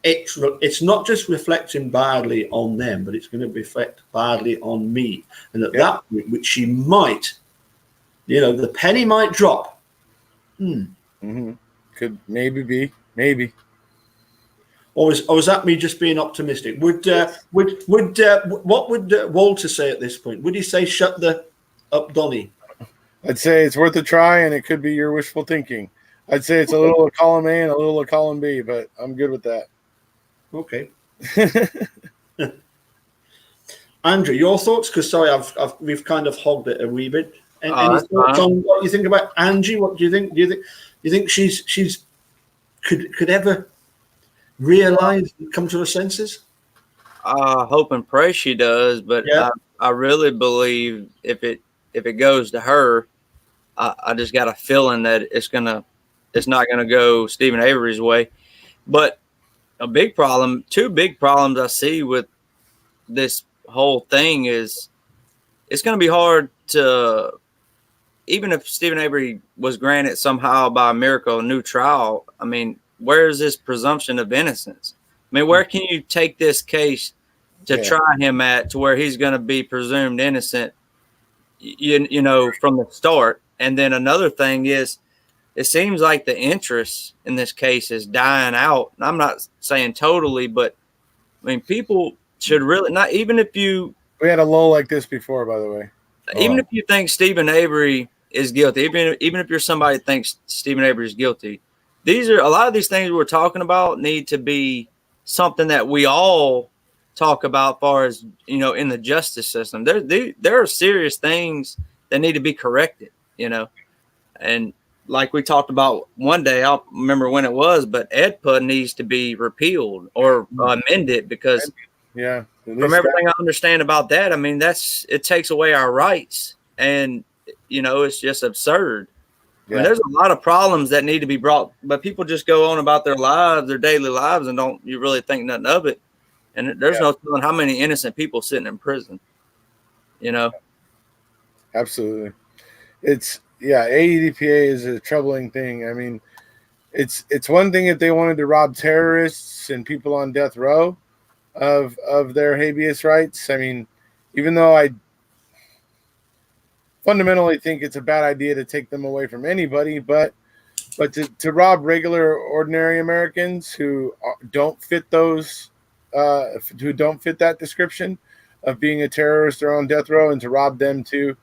it's not just reflecting badly on them, but it's going to reflect badly on me. And at that point, which she might, the penny might drop. Could maybe be. Or is that me just being optimistic? What would Walter say at this point? Would he say shut up, Donny? I'd say it's worth a try, and it could be your wishful thinking. I'd say it's a little of column A and a little of column B, but I'm good with that. Okay. Andrew, your thoughts? Because sorry, we've kind of hogged it a wee bit. Any thoughts on what you think about Angie? What do you think? Do you think she's could ever realize and come to her senses? I hope and pray she does, but I really believe if it goes to her, I just got a feeling that it's not gonna go Stephen Avery's way. But two big problems I see with this whole thing is it's gonna be hard to, even if Stephen Avery was granted somehow by a miracle a new trial. I mean, where is this presumption of innocence? I mean, where can you take this case to try him at to where he's going to be presumed innocent, from the start? And then another thing is, it seems like the interest in this case is dying out. And I'm not saying totally, but I mean, people should really not, even if you. We had a lull like this before, by the way. Even if you think Stephen Avery is guilty, even if you're somebody that thinks Stephen Avery is guilty, a lot of these things we're talking about need to be something that we all talk about as far as, in the justice system. There are serious things that need to be corrected, and like we talked about one day, I don't remember when it was, but EDPA needs to be repealed or amended because from everything I understand about that, I mean, it takes away our rights, and, it's just absurd. I mean, there's a lot of problems that need to be brought, but people just go on about their lives, their daily lives, and don't you really think nothing of it. And there's no telling how many innocent people sitting in prison, Absolutely. AEDPA is a troubling thing. I mean, it's one thing if they wanted to rob terrorists and people on death row, of their habeas rights. I mean, even though I fundamentally think it's a bad idea to take them away from anybody, but to rob regular, ordinary Americans who don't fit those, who don't fit that description of being a terrorist or on death row, and to rob them too,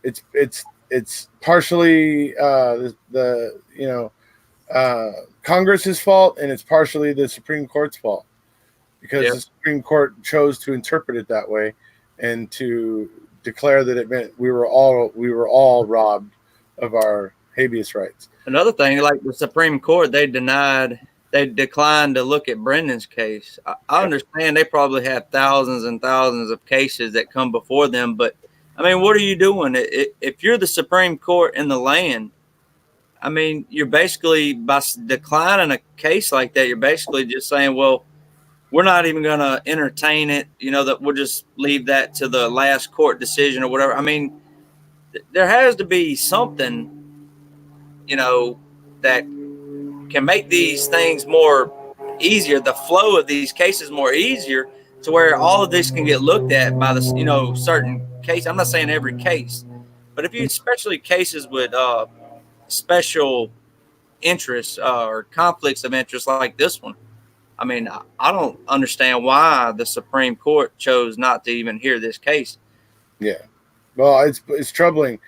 it's partially Congress's fault, and it's partially the Supreme Court's fault, because the Supreme Court chose to interpret it that way and to declare that it meant we were all robbed of our habeas rights. Another thing, like the Supreme Court, they declined to look at Brendan's case. I understand they probably have thousands and thousands of cases that come before them, but I mean, what are you doing? If you're the Supreme Court in the land, I mean, you're basically, by declining a case like that, you're basically just saying, well, we're not even going to entertain it, that we'll just leave that to the last court decision or whatever. I mean, there has to be something, that can make these things more easier, the flow of these cases more easier, to where all of this can get looked at by the, certain case. I'm not saying every case, but if you, especially cases with special interests or conflicts of interest like this one, I mean, I don't understand why the Supreme Court chose not to even hear this case. Yeah. Well, it's troubling.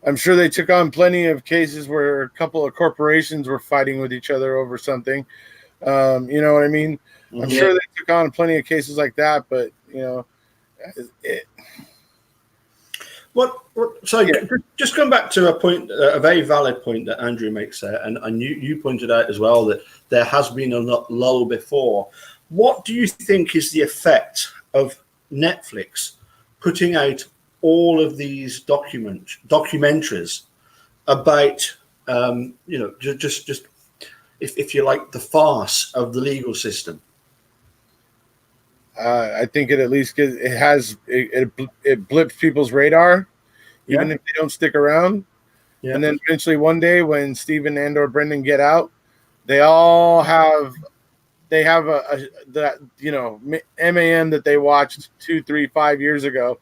I'm sure they took on plenty of cases where a couple of corporations were fighting with each other over something. You know what I mean? I'm sure they took on plenty of cases like that, but just come back to a point, a very valid point that Andrew makes there, and you pointed out as well that there has been a lull before. What do you think is the effect of Netflix putting out all of these documentaries about, just if you like, the farce of the legal system? I think it at least it blips people's radar, even if they don't stick around. Yeah. And then eventually one day when Stephen and/or Brendan get out, they all have that MAM that they watched 2, 3, 5 years ago.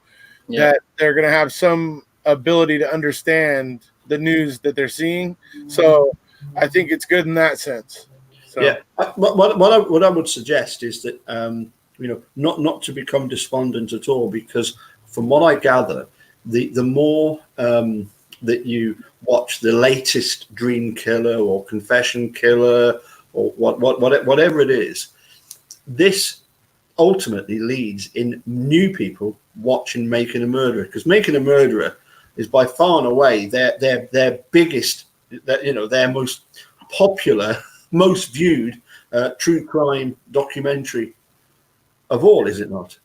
Yeah. That they're going to have some ability to understand the news that they're seeing. So I think it's good in that sense. So. Yeah. What I would suggest is that, not to become despondent at all, because from what I gather, the more that you watch the latest Dream Killer or Confession Killer or whatever it is, this ultimately leads in new people watching Making a Murderer, because Making a Murderer is by far and away their biggest, their most popular, most viewed true crime documentary of all, is it not?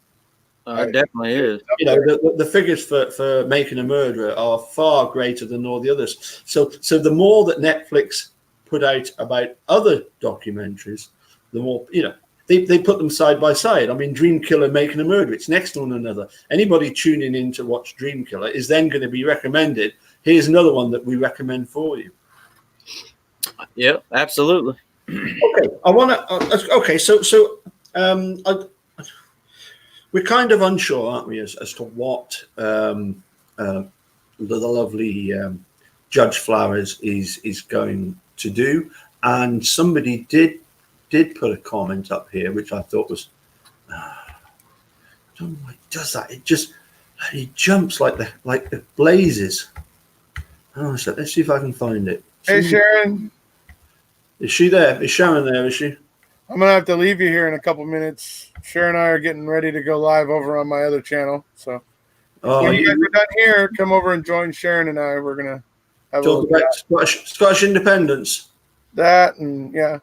It definitely is. The figures for Making a Murderer are far greater than all the others. So the more that Netflix put out about other documentaries, the more, they put them side by side. I mean, Dream Killer, Making a Murderer, it's next to one another. Anybody tuning in to watch Dream Killer is then going to be recommended, here's another one that we recommend for you. Yeah, absolutely. Okay, so we're kind of unsure, aren't we, as to what the lovely Judge Flowers is going to do. And somebody did put a comment up here, which I thought was, I don't know why it does that. He jumps like the blazes. Oh, so let's see if I can find it. Hey, Sharon. Is she there? Is Sharon there? Is she? I'm going to have to leave you here in a couple minutes. Sharon and I are getting ready to go live over on my other channel. So when you guys are done here, come over and join Sharon and I. We're going to have talk about Scottish independence. That and yeah.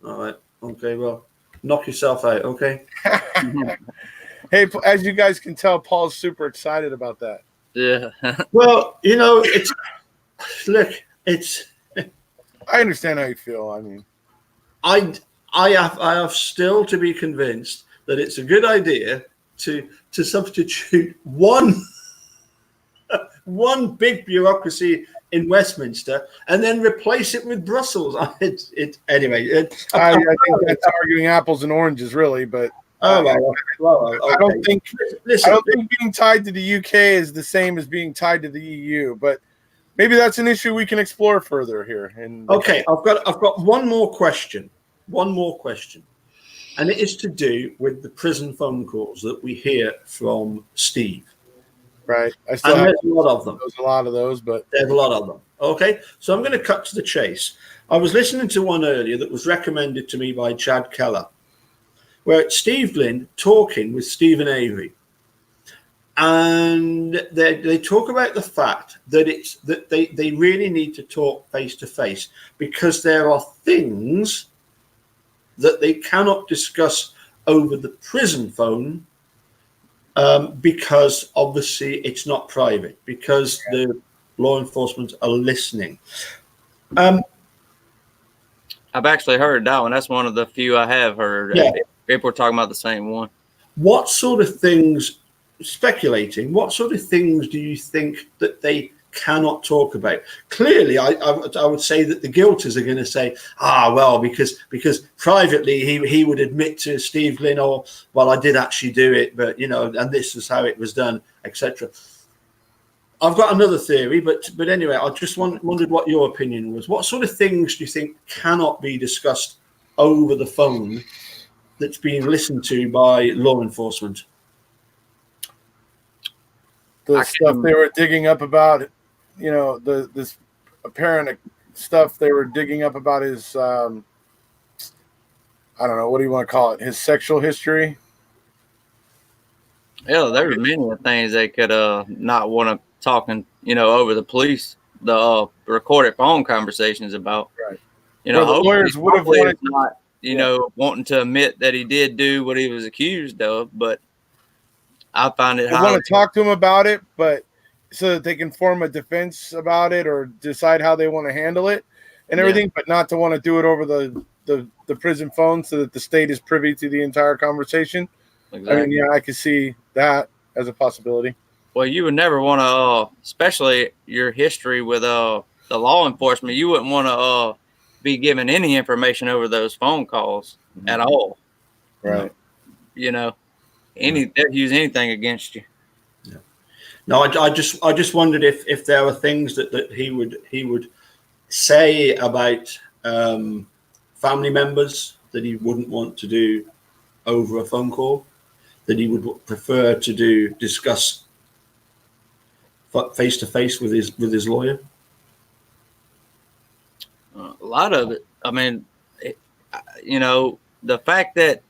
All right. Okay. Well, knock yourself out. Okay. Hey, as you guys can tell, Paul's super excited about that. Yeah. Well, it's I understand how you feel. I mean, I have still to be convinced that it's a good idea to substitute one big bureaucracy in Westminster and then replace it with Brussels. Anyway. I think that's arguing apples and oranges, really. But Oh well, okay. I don't think being tied to the UK is the same as being tied to the EU, but maybe that's an issue we can explore further here. Okay, I've got one more question, and it is to do with the prison phone calls that we hear from Steve. Right, there's a lot of them. There's a lot of those, but there's a lot of them. Okay, so I'm going to cut to the chase. I was listening to one earlier that was recommended to me by Chad Keller, where it's Steve Glynn talking with Stephen Avery. And they talk about the fact that they really need to talk face to face because there are things that they cannot discuss over the prison phone because obviously it's not private, because the law enforcement are listening. I've actually heard that one. That's one of the few I have heard. Yeah. If we're talking about the same one. What sort of things, speculating, what sort of things do you think that they cannot talk about? Clearly, I would say that the guilters are going to say, well, because privately he would admit to Steve Glynn, or, well, I did actually do it, but, and this is how it was done, etc. I've got another theory, but anyway, I just wondered what your opinion was. What sort of things do you think cannot be discussed over the phone that's being listened to by law enforcement? The stuff they were digging up about, this apparent stuff they were digging up about his, I don't know, what do you want to call it? His sexual history? Yeah, there were many things they could not want to talking, over the police, the recorded phone conversations about. Right. The lawyers would have wanted not, wanting to admit that he did do what he was accused of, but I find it. I want to talk to him about it, but so that they can form a defense about it or decide how they want to handle it and everything, but not to want to do it over the prison phone so that the state is privy to the entire conversation. Exactly. I mean, I could see that as a possibility. Well, you would never want to, especially your history with the law enforcement, you wouldn't want to be given any information over those phone calls at all. Right. They'd use anything against you. Yeah. No, I just wondered if there were things that he would say about family members that he wouldn't want to do over a phone call, that he would prefer to discuss face to face with his lawyer. A lot of it. I mean, the fact that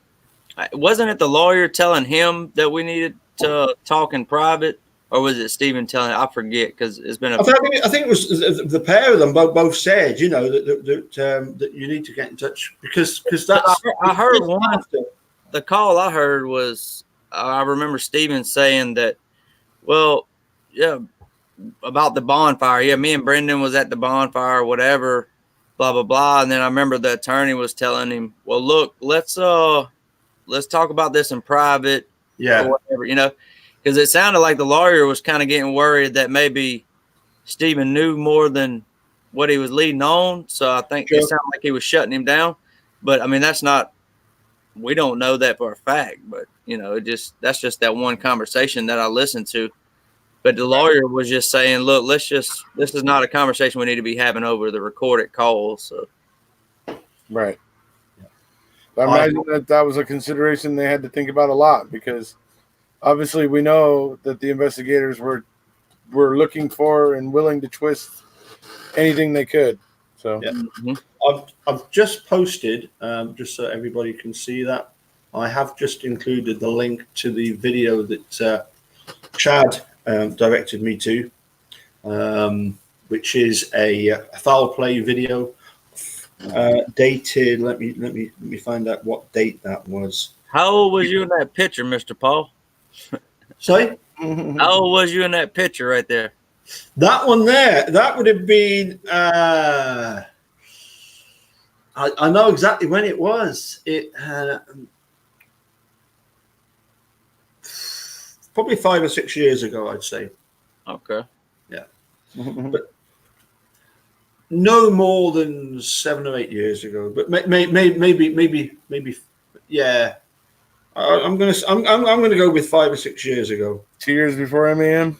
wasn't it the lawyer telling him that we needed to talk in private, or was it Stephen telling? I forget because it's been. I think it was the pair of them both said, that you need to get in touch because that's. I heard one. The call I heard was I remember Stephen saying that. Well, yeah, about the bonfire. Yeah, me and Brendan was at the bonfire, or whatever, blah blah blah. And then I remember the attorney was telling him, "Well, look, let's talk about this in private." Yeah, or whatever, because it sounded like the lawyer was kind of getting worried that maybe Stephen knew more than what he was leading on. So I think it sounded like he was shutting him down. But I mean, we don't know that for a fact. But that's just that one conversation that I listened to. But the lawyer was just saying, look, this is not a conversation we need to be having over the recorded calls. So. Right. I imagine that was a consideration they had to think about a lot because obviously we know that the investigators were looking for and willing to twist anything they could. So I've just posted, just so everybody can see that, I have just included the link to the video that Chad directed me to, which is a foul play video. Dated. Let me find out what date that was. How old was you in that picture, Mr. Paul? Sorry? How old was you in that picture right there? That one there. That would have been. I know exactly when it was. It probably 5 or 6 years ago, I'd say. Okay. Yeah. But no more than 7 or 8 years ago, but maybe, yeah. I'm gonna go with 5 or 6 years ago. 2 years before MAM.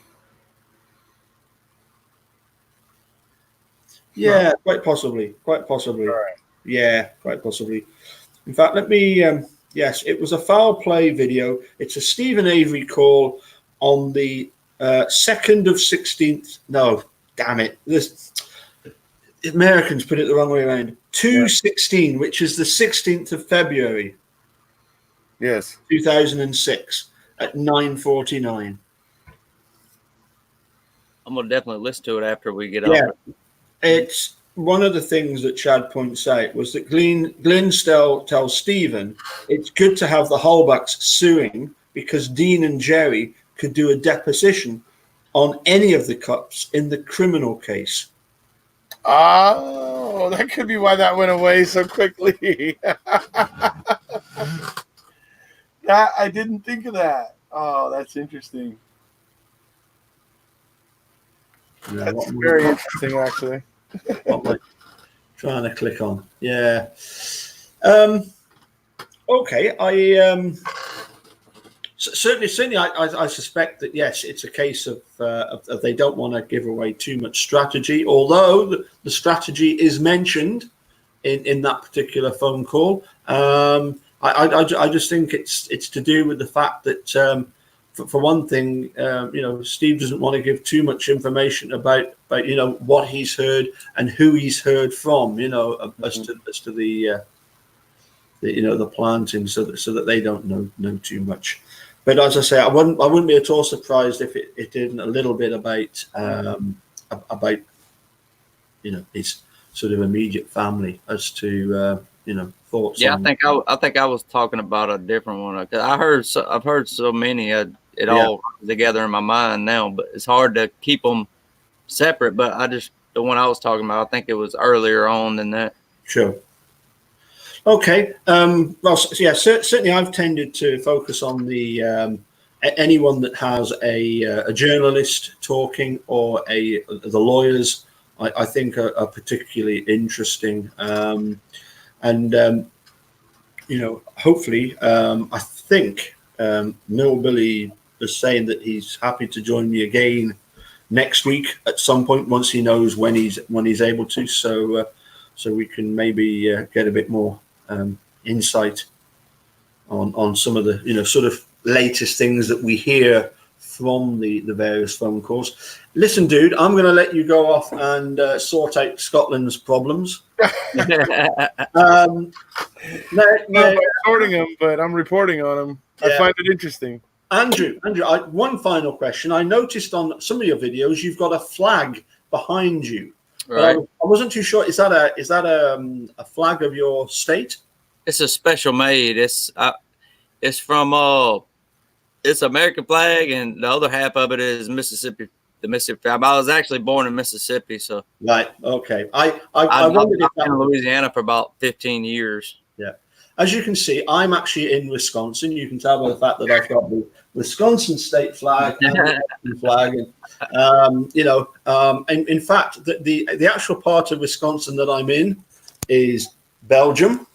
Yeah, quite possibly. Quite possibly. All right. Yeah, quite possibly. In fact, let me. Yes, it was a foul play video. It's a Stephen Avery call on the 2nd of 16th. No, damn it. This Americans put it the wrong way around. 2/16, which is the 16th of February. Yes. 2006 at 9:49. I'm gonna definitely listen to it after we get Yeah. off. It's one of the things that Chad points out was that Glyn still tells Stephen it's good to have the Holbachs suing because Dean and Jerry could do a deposition on any of the cups in the criminal case. Oh, that could be why that went away so quickly. That I didn't think of that. Oh, that's interesting. Yeah, That's very interesting, actually. What am I trying to click on? Yeah. Okay. Certainly, I suspect that yes, it's a case of they don't want to give away too much strategy. Although the strategy is mentioned in that particular phone call, I just think it's to do with the fact that for one thing, Steve doesn't want to give too much information about what he's heard and who he's heard from. As to the planting, so that they don't know too much. But as I say, I wouldn't be at all surprised if it did a little bit about his sort of immediate family as to thoughts. Yeah, I think I was talking about a different one because I've heard so many. It all together in my mind now, but it's hard to keep them separate. But the one I was talking about, I think it was earlier on than that. Sure. Okay. Well, yeah. Certainly, I've tended to focus on the anyone that has a journalist talking or the lawyers. I think are particularly interesting, hopefully, I think Millbilly was saying that he's happy to join me again next week at some point once he knows when he's able to. So we can maybe get a bit more insight on some of the sort of latest things that we hear from the various phone calls. Listen, dude, I'm going to let you go off and sort out Scotland's problems. I'm sorting them, but I'm reporting on them. Yeah. I find it interesting. Andrew, one final question. I noticed on some of your videos you've got a flag behind you. Right. I wasn't too sure. Is that a flag of your state? It's a special made. It's from it's American flag, and the other half of it is Mississippi. The Mississippi flag. I was actually born in Mississippi, so right. Okay. I wondered if in Louisiana for about 15 years. Yeah. As you can see, I'm actually in Wisconsin. You can tell by the fact that I've got the Wisconsin state flag and the flag, and in fact, the actual part of Wisconsin that I'm in is Belgium.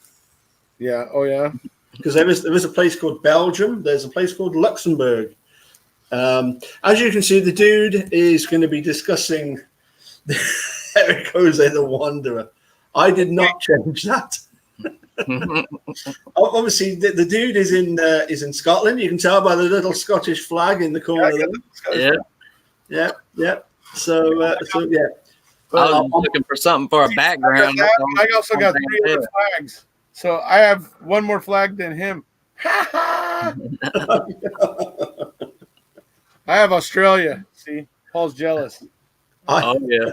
Yeah. Oh, yeah. Because there is a place called Belgium. There's a place called Luxembourg. As you can see, the dude is going to be discussing Erekose the Wanderer. I did not change that. Obviously, the dude is in Scotland. You can tell by the little Scottish flag in the corner there. Yeah. So yeah. I was looking for something for a background. I also got 3 other flags. So I have one more flag than him. I have Australia. See, Paul's jealous. Yeah.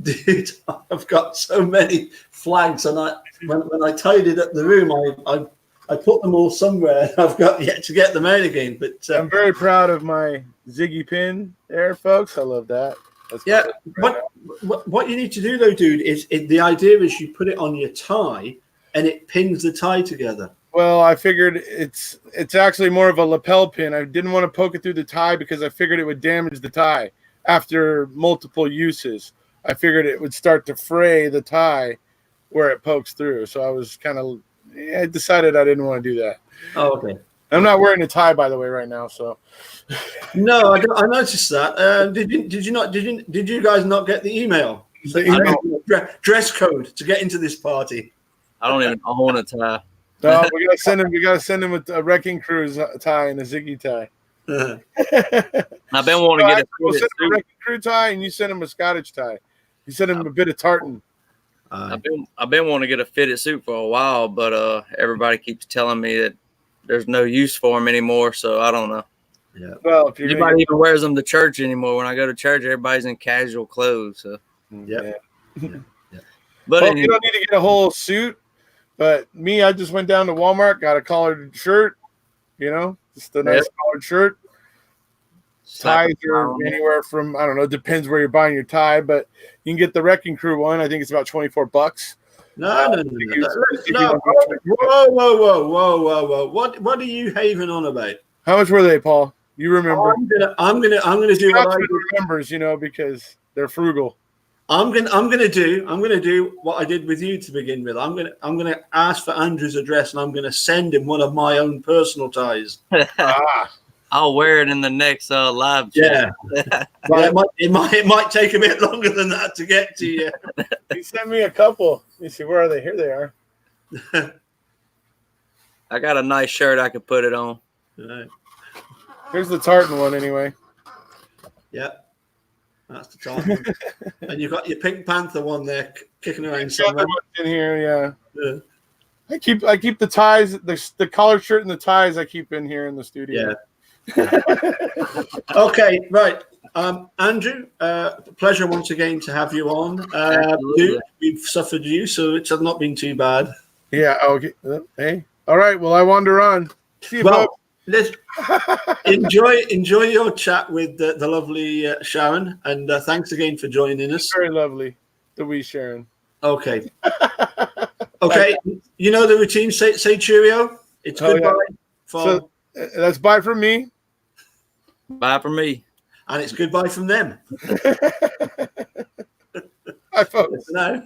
Dude, I've got so many flags, and when I tidied up the room, I put them all somewhere. I've got yet to get them out again. But I'm very proud of my Ziggy pin there, folks. I love that. Yeah, what you need to do though, dude, is the idea is you put it on your tie and it pins the tie together. Well, I figured it's actually more of a lapel pin. I didn't want to poke it through the tie because I figured it would damage the tie after multiple uses. I figured it would start to fray the tie where it pokes through. So I was kind of I decided I didn't want to do that. Oh, okay. I'm not wearing a tie, by the way, right now. So no, I noticed that. Did you guys not get the email? Dress code to get into this party. I don't even own a tie. No, we gotta send him. We gotta send him a Wrecking Crew's tie and a Ziggy tie. I've been wanting to get a Wrecking Crew tie, and you send him a Scottish tie. You send him a bit of tartan. I've been wanting to get a fitted suit for a while, but everybody keeps telling me that there's no use for them anymore. So I don't know. Yeah. Well, if nobody even wears them to church anymore. When I go to church, everybody's in casual clothes. So yeah. But you don't need to get a whole suit. But me, I just went down to Walmart, got a collared shirt, just a nice collared shirt. Ties are anywhere from, I don't know, depends where you're buying your tie, but you can get the Wrecking Crew one. I think it's about $24. No. Whoa. What are you having on about? How much were they, Paul? You remember? I'm gonna do what I remembers, because they're frugal. I'm gonna do what I did with you to begin with. I'm gonna ask for Andrew's address, and I'm gonna send him one of my own personal ties. I'll wear it in the next live chat. Yeah, well, it might take a bit longer than that to get to you. He sent me a couple. Let me see, where are they? Here they are. I got a nice shirt I could put it on. Right. Here's the tartan one, anyway. Yeah. That's the tartan. And you've got your Pink Panther one there kicking around somewhere. In here, yeah. I keep the ties, the collared shirt and the ties I keep in here in the studio. Yeah. Okay, right. Andrew, pleasure once again to have you on. We've suffered you, so it's not been too bad. Yeah, okay. Hey. All right, well, I wander on. See you, folks. Let's enjoy your chat with the lovely Sharon, and thanks again for joining us. Very lovely, the wee Sharon. Okay. Okay. You know the routine. Say cheerio. It's goodbye. So that's bye from me. Bye from me. And it's goodbye from them. Bye, folks. No.